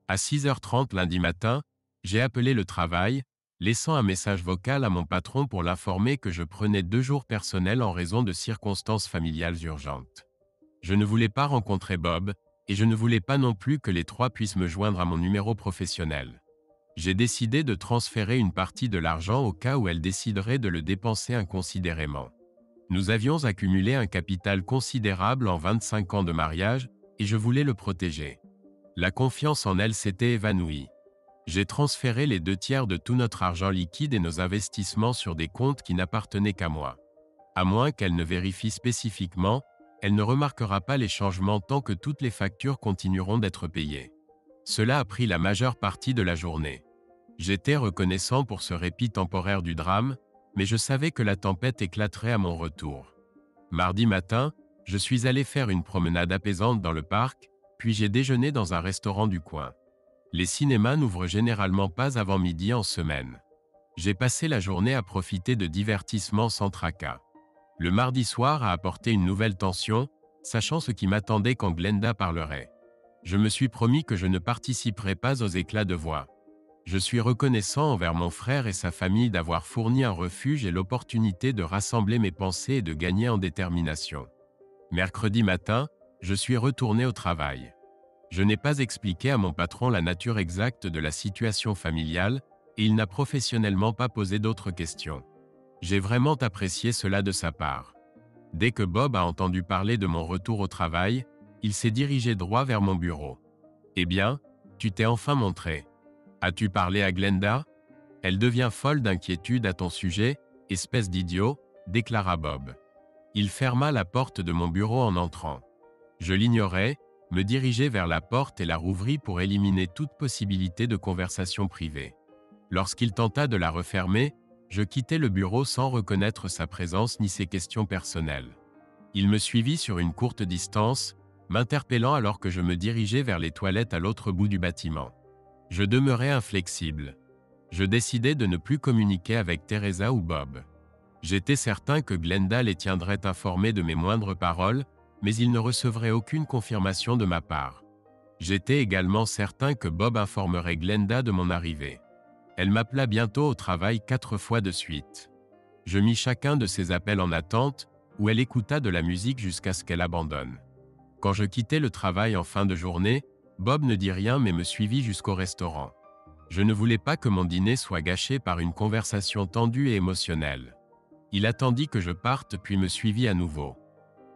À 6h30 lundi matin, j'ai appelé le travail, laissant un message vocal à mon patron pour l'informer que je prenais 2 jours personnels en raison de circonstances familiales urgentes. Je ne voulais pas rencontrer Bob, et je ne voulais pas non plus que les 3 puissent me joindre à mon numéro professionnel. J'ai décidé de transférer une partie de l'argent au cas où elle déciderait de le dépenser inconsidérément. Nous avions accumulé un capital considérable en 25 ans de mariage, et je voulais le protéger. La confiance en elle s'était évanouie. J'ai transféré les 2/3 de tout notre argent liquide et nos investissements sur des comptes qui n'appartenaient qu'à moi. À moins qu'elle ne vérifie spécifiquement, elle ne remarquera pas les changements tant que toutes les factures continueront d'être payées. Cela a pris la majeure partie de la journée. J'étais reconnaissant pour ce répit temporaire du drame, mais je savais que la tempête éclaterait à mon retour. Mardi matin, je suis allé faire une promenade apaisante dans le parc, puis j'ai déjeuné dans un restaurant du coin. Les cinémas n'ouvrent généralement pas avant midi en semaine. J'ai passé la journée à profiter de divertissements sans tracas. Le mardi soir a apporté une nouvelle tension, sachant ce qui m'attendait quand Glenda parlerait. Je me suis promis que je ne participerais pas aux éclats de voix. Je suis reconnaissant envers mon frère et sa famille d'avoir fourni un refuge et l'opportunité de rassembler mes pensées et de gagner en détermination. Mercredi matin, je suis retourné au travail. Je n'ai pas expliqué à mon patron la nature exacte de la situation familiale, et il n'a professionnellement pas posé d'autres questions. J'ai vraiment apprécié cela de sa part. Dès que Bob a entendu parler de mon retour au travail, il s'est dirigé droit vers mon bureau. « Eh bien, tu t'es enfin montré. As-tu parlé à Glenda ? Elle devient folle d'inquiétude à ton sujet, espèce d'idiot, déclara Bob. Il ferma la porte de mon bureau en entrant. Je l'ignorais, me dirigeai vers la porte et la rouvris pour éliminer toute possibilité de conversation privée. Lorsqu'il tenta de la refermer, je quittai le bureau sans reconnaître sa présence ni ses questions personnelles. Il me suivit sur une courte distance, m'interpellant alors que je me dirigeais vers les toilettes à l'autre bout du bâtiment. Je demeurais inflexible. Je décidai de ne plus communiquer avec Teresa ou Bob. J'étais certain que Glenda les tiendrait informés de mes moindres paroles, mais ils ne recevraient aucune confirmation de ma part. J'étais également certain que Bob informerait Glenda de mon arrivée. Elle m'appela bientôt au travail 4 fois de suite. Je mis chacun de ses appels en attente, où elle écouta de la musique jusqu'à ce qu'elle abandonne. Quand je quittai le travail en fin de journée, Bob ne dit rien mais me suivit jusqu'au restaurant. Je ne voulais pas que mon dîner soit gâché par une conversation tendue et émotionnelle. Il attendit que je parte puis me suivit à nouveau.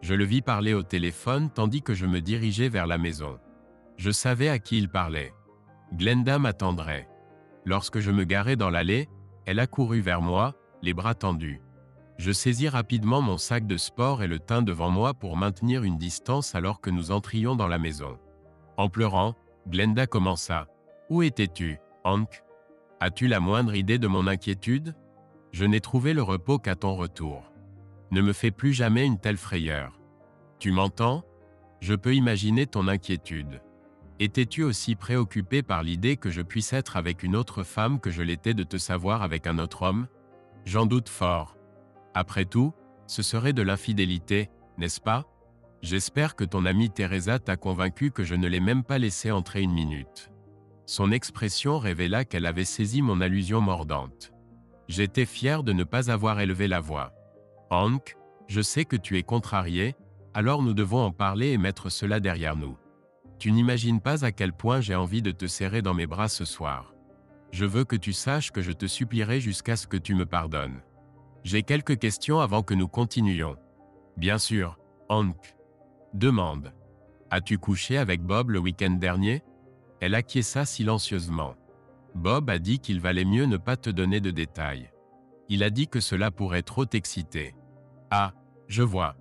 Je le vis parler au téléphone tandis que je me dirigeais vers la maison. Je savais à qui il parlait. Glenda m'attendrait. Lorsque je me garai dans l'allée, elle accourut vers moi, les bras tendus. Je saisis rapidement mon sac de sport et le tins devant moi pour maintenir une distance alors que nous entrions dans la maison. En pleurant, Glenda commença. « Où étais-tu, Hank? As-tu la moindre idée de mon inquiétude? Je n'ai trouvé le repos qu'à ton retour. Ne me fais plus jamais une telle frayeur. Tu m'entends? Je peux imaginer ton inquiétude. Étais-tu aussi préoccupé par l'idée que je puisse être avec une autre femme que je l'étais de te savoir avec un autre homme? J'en doute fort. Après tout, ce serait de l'infidélité, n'est-ce pas? J'espère que ton amie Teresa t'a convaincu que je ne l'ai même pas laissé entrer une minute. » Son expression révéla qu'elle avait saisi mon allusion mordante. J'étais fier de ne pas avoir élevé la voix. « Hank, je sais que tu es contrarié, alors nous devons en parler et mettre cela derrière nous. Tu n'imagines pas à quel point j'ai envie de te serrer dans mes bras ce soir. Je veux que tu saches que je te supplierai jusqu'à ce que tu me pardonnes. J'ai quelques questions avant que nous continuions. » Bien sûr, Hank. Demande. As-tu couché avec Bob le week-end dernier? Elle acquiesça silencieusement. Bob a dit qu'il valait mieux ne pas te donner de détails. Il a dit que cela pourrait trop t'exciter. Ah, je vois.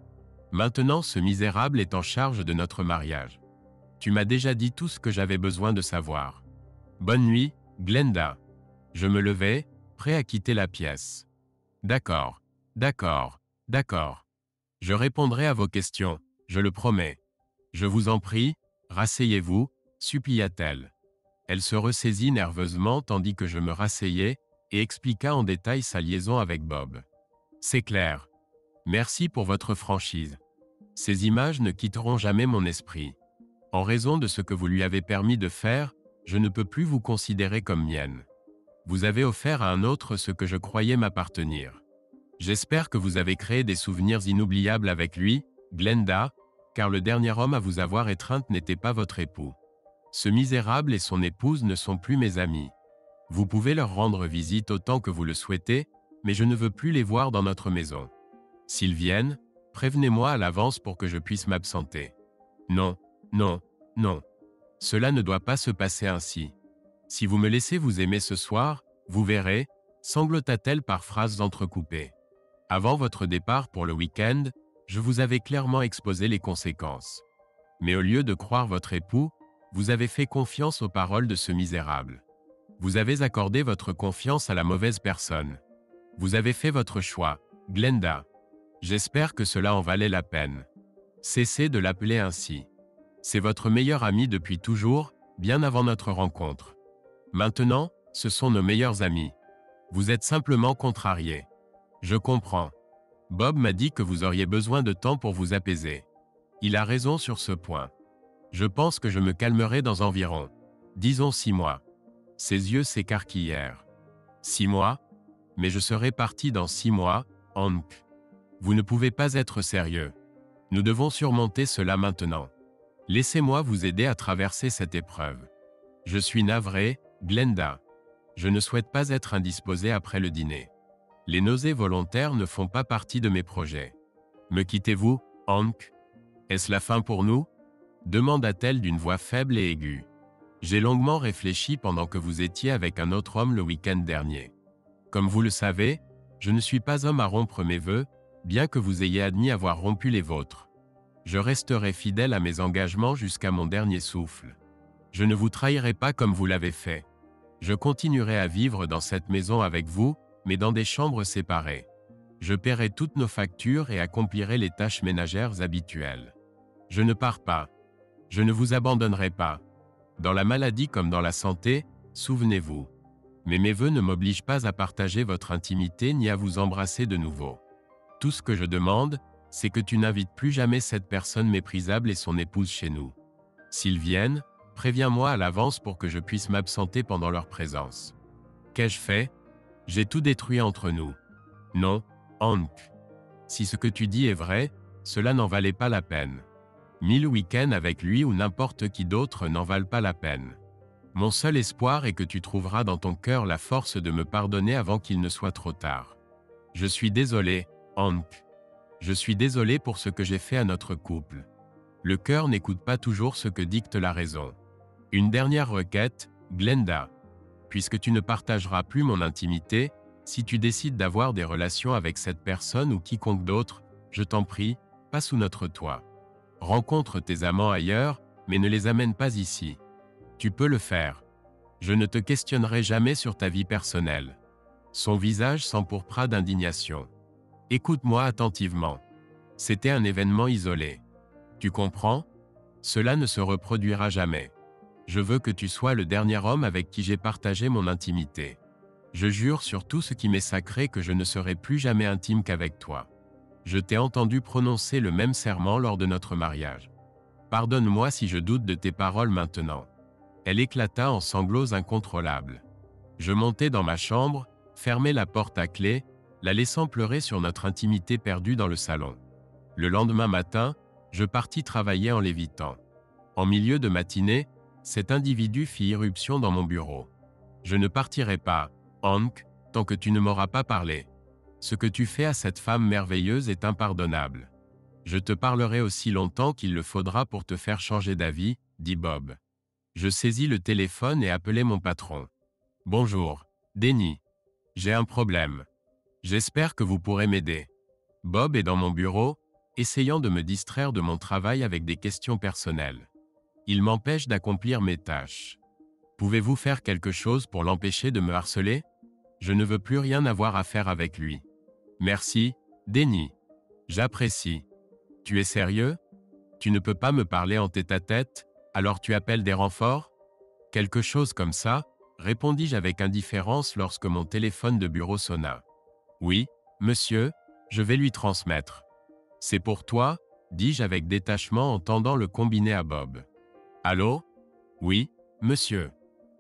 Maintenant ce misérable est en charge de notre mariage. Tu m'as déjà dit tout ce que j'avais besoin de savoir. Bonne nuit, Glenda. Je me levai, prêt à quitter la pièce. D'accord, d'accord, d'accord. Je répondrai à vos questions, je le promets. Je vous en prie, rasseyez-vous, supplia-t-elle. Elle se ressaisit nerveusement tandis que je me rasseyais et expliqua en détail sa liaison avec Bob. C'est clair. Merci pour votre franchise. Ces images ne quitteront jamais mon esprit. En raison de ce que vous lui avez permis de faire, je ne peux plus vous considérer comme mienne. Vous avez offert à un autre ce que je croyais m'appartenir. J'espère que vous avez créé des souvenirs inoubliables avec lui, Glenda, car le dernier homme à vous avoir étreinte n'était pas votre époux. Ce misérable et son épouse ne sont plus mes amis. Vous pouvez leur rendre visite autant que vous le souhaitez, mais je ne veux plus les voir dans notre maison. S'ils viennent, prévenez-moi à l'avance pour que je puisse m'absenter. Non, non, non. Cela ne doit pas se passer ainsi. Si vous me laissez vous aimer ce soir, vous verrez, sanglota-t-elle par phrases entrecoupées. Avant votre départ pour le week-end, je vous avais clairement exposé les conséquences. Mais au lieu de croire votre époux, vous avez fait confiance aux paroles de ce misérable. Vous avez accordé votre confiance à la mauvaise personne. Vous avez fait votre choix, Glenda. J'espère que cela en valait la peine. Cessez de l'appeler ainsi. C'est votre meilleur ami depuis toujours, bien avant notre rencontre. Maintenant, ce sont nos meilleurs amis. Vous êtes simplement contrarié. Je comprends. Bob m'a dit que vous auriez besoin de temps pour vous apaiser. Il a raison sur ce point. Je pense que je me calmerai dans environ, disons 6 mois. Ses yeux s'écarquillèrent. 6 mois? Mais je serai parti dans 6 mois, Hank. Vous ne pouvez pas être sérieux. Nous devons surmonter cela maintenant. Laissez-moi vous aider à traverser cette épreuve. Je suis navré, Glenda. Je ne souhaite pas être indisposé après le dîner. Les nausées volontaires ne font pas partie de mes projets. Me quittez-vous, Hank? Est-ce la fin pour nous? Demanda-t-elle d'une voix faible et aiguë. J'ai longuement réfléchi pendant que vous étiez avec un autre homme le week-end dernier. Comme vous le savez, je ne suis pas homme à rompre mes vœux, bien que vous ayez admis avoir rompu les vôtres. Je resterai fidèle à mes engagements jusqu'à mon dernier souffle. Je ne vous trahirai pas comme vous l'avez fait. Je continuerai à vivre dans cette maison avec vous, mais dans des chambres séparées. Je paierai toutes nos factures et accomplirai les tâches ménagères habituelles. Je ne pars pas. Je ne vous abandonnerai pas. Dans la maladie comme dans la santé, souvenez-vous. Mais mes vœux ne m'obligent pas à partager votre intimité ni à vous embrasser de nouveau. Tout ce que je demande, c'est que tu n'invites plus jamais cette personne méprisable et son épouse chez nous. S'ils viennent, préviens-moi à l'avance pour que je puisse m'absenter pendant leur présence. Qu'ai-je fait? J'ai tout détruit entre nous. Non, Hank. Si ce que tu dis est vrai, cela n'en valait pas la peine. 1000 week-ends avec lui ou n'importe qui d'autre n'en valent pas la peine. Mon seul espoir est que tu trouveras dans ton cœur la force de me pardonner avant qu'il ne soit trop tard. Je suis désolé, Hank. Je suis désolé pour ce que j'ai fait à notre couple. Le cœur n'écoute pas toujours ce que dicte la raison. Une dernière requête, Glenda. Puisque tu ne partageras plus mon intimité, si tu décides d'avoir des relations avec cette personne ou quiconque d'autre, je t'en prie, pas sous notre toit. Rencontre tes amants ailleurs, mais ne les amène pas ici. Tu peux le faire. Je ne te questionnerai jamais sur ta vie personnelle. Son visage s'empourpra d'indignation. Écoute-moi attentivement. C'était un événement isolé. Tu comprends? Cela ne se reproduira jamais. Je veux que tu sois le dernier homme avec qui j'ai partagé mon intimité. Je jure sur tout ce qui m'est sacré que je ne serai plus jamais intime qu'avec toi. Je t'ai entendu prononcer le même serment lors de notre mariage. Pardonne-moi si je doute de tes paroles maintenant. Elle éclata en sanglots incontrôlables. Je montai dans ma chambre, fermai la porte à clé, la laissant pleurer sur notre intimité perdue dans le salon. Le lendemain matin, je partis travailler en l'évitant. En milieu de matinée, cet individu fit irruption dans mon bureau. Je ne partirai pas, Hank, tant que tu ne m'auras pas parlé. Ce que tu fais à cette femme merveilleuse est impardonnable. Je te parlerai aussi longtemps qu'il le faudra pour te faire changer d'avis, dit Bob. Je saisis le téléphone et appelai mon patron. Bonjour, Denny. J'ai un problème. J'espère que vous pourrez m'aider. Bob est dans mon bureau, essayant de me distraire de mon travail avec des questions personnelles. Il m'empêche d'accomplir mes tâches. Pouvez-vous faire quelque chose pour l'empêcher de me harceler? Je ne veux plus rien avoir à faire avec lui. Merci, Denny. J'apprécie. Tu es sérieux? Tu ne peux pas me parler en tête-à-tête, alors tu appelles des renforts? Quelque chose comme ça, répondis-je avec indifférence lorsque mon téléphone de bureau sonna. Oui, monsieur, je vais lui transmettre. C'est pour toi, dis-je avec détachement en tendant le combiné à Bob. Allô? Oui, monsieur.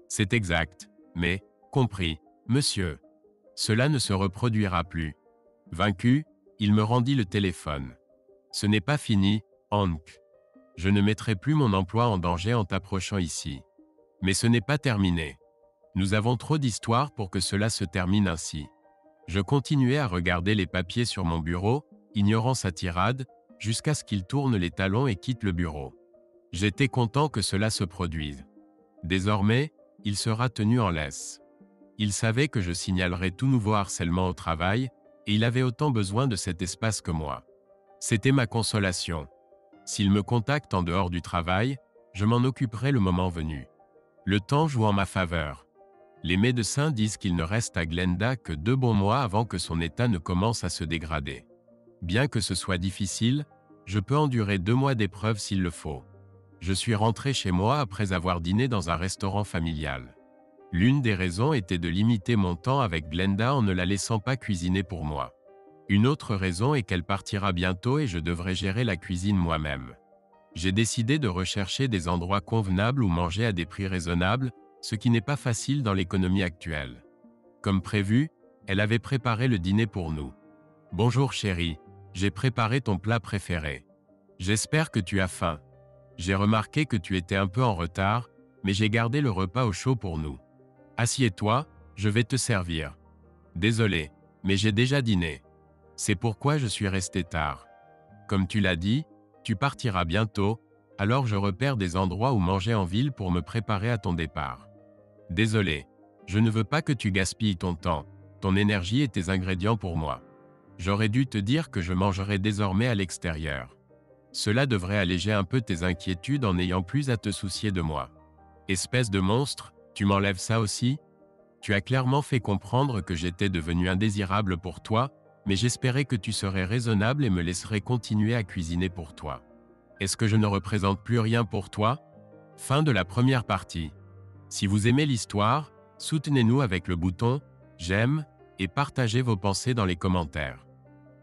C'est exact, mais, compris, monsieur. Cela ne se reproduira plus. Vaincu, il me rendit le téléphone. Ce n'est pas fini, Hank. Je ne mettrai plus mon emploi en danger en t'approchant ici. Mais ce n'est pas terminé. Nous avons trop d'histoires pour que cela se termine ainsi. Je continuai à regarder les papiers sur mon bureau, ignorant sa tirade, jusqu'à ce qu'il tourne les talons et quitte le bureau. J'étais content que cela se produise. Désormais, il sera tenu en laisse. Il savait que je signalerais tout nouveau harcèlement au travail, et il avait autant besoin de cet espace que moi. C'était ma consolation. S'il me contacte en dehors du travail, je m'en occuperai le moment venu. Le temps joue en ma faveur. Les médecins disent qu'il ne reste à Glenda que 2 bons mois avant que son état ne commence à se dégrader. Bien que ce soit difficile, je peux endurer 2 mois d'épreuve s'il le faut. Je suis rentré chez moi après avoir dîné dans un restaurant familial. L'une des raisons était de limiter mon temps avec Glenda en ne la laissant pas cuisiner pour moi. Une autre raison est qu'elle partira bientôt et je devrai gérer la cuisine moi-même. J'ai décidé de rechercher des endroits convenables où manger à des prix raisonnables, ce qui n'est pas facile dans l'économie actuelle. Comme prévu, elle avait préparé le dîner pour nous. « Bonjour chérie, j'ai préparé ton plat préféré. J'espère que tu as faim. J'ai remarqué que tu étais un peu en retard, mais j'ai gardé le repas au chaud pour nous. Assieds-toi, je vais te servir. Désolé, mais j'ai déjà dîné. C'est pourquoi je suis resté tard. Comme tu l'as dit, tu partiras bientôt, alors je repère des endroits où manger en ville pour me préparer à ton départ. Désolé, je ne veux pas que tu gaspilles ton temps, ton énergie et tes ingrédients pour moi. J'aurais dû te dire que je mangerai désormais à l'extérieur. Cela devrait alléger un peu tes inquiétudes en n'ayant plus à te soucier de moi. Espèce de monstre, tu m'enlèves ça aussi? Tu as clairement fait comprendre que j'étais devenu indésirable pour toi, mais j'espérais que tu serais raisonnable et me laisserais continuer à cuisiner pour toi. Est-ce que je ne représente plus rien pour toi? Fin de la première partie. Si vous aimez l'histoire, soutenez-nous avec le bouton « J'aime » et partagez vos pensées dans les commentaires.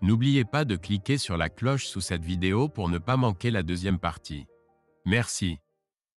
N'oubliez pas de cliquer sur la cloche sous cette vidéo pour ne pas manquer la deuxième partie. Merci.